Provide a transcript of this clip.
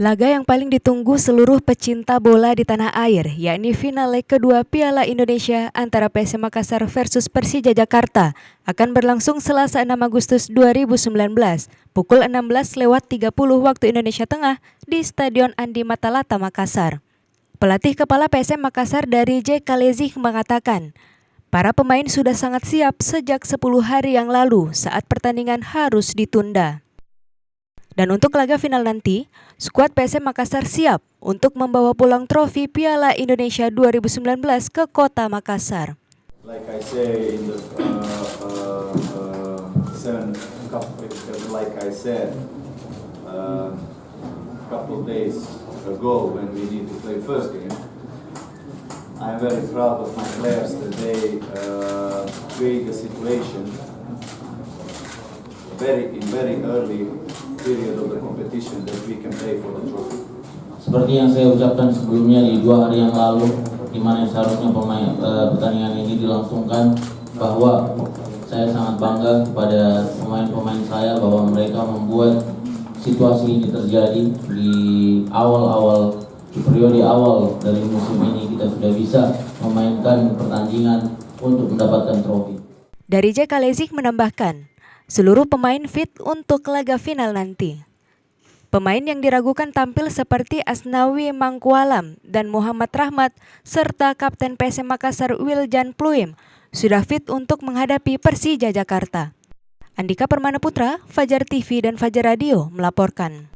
Laga yang paling ditunggu seluruh pecinta bola di tanah air, yakni final leg kedua Piala Indonesia antara PSM Makassar versus Persija Jakarta, akan berlangsung Selasa 6 Agustus 2019, pukul 16.30 waktu Indonesia Tengah di Stadion Andi Matalata, Makassar. Pelatih kepala PSM Makassar dari J. Kalezik mengatakan, para pemain sudah sangat siap sejak 10 hari yang lalu saat pertandingan harus ditunda. Dan untuk laga final nanti, skuad PSM Makassar siap untuk membawa pulang trofi Piala Indonesia 2019 ke kota Makassar. Like I say in the couple of days ago when we need to play first game, I'm very proud of my players that they create a situation very early period of the competition that we can play for the trophy. Seperti yang saya ucapkan sebelumnya di 2 hari yang lalu, di mana seharusnya pertandingan ini dilangsungkan, bahwa saya sangat bangga kepada pemain-pemain saya bahwa mereka membuat situasi ini terjadi di periode awal dari musim ini. Kita sudah bisa memainkan pertandingan untuk mendapatkan trofi. Dari J. Kalezik menambahkan, seluruh pemain fit untuk laga final nanti. Pemain yang diragukan tampil seperti Asnawi Mangkualam dan Muhammad Rahmat serta Kapten PSM Makassar Wiljan Pluim sudah fit untuk menghadapi Persija Jakarta. Andika Permana Putra, Fajar TV dan Fajar Radio melaporkan.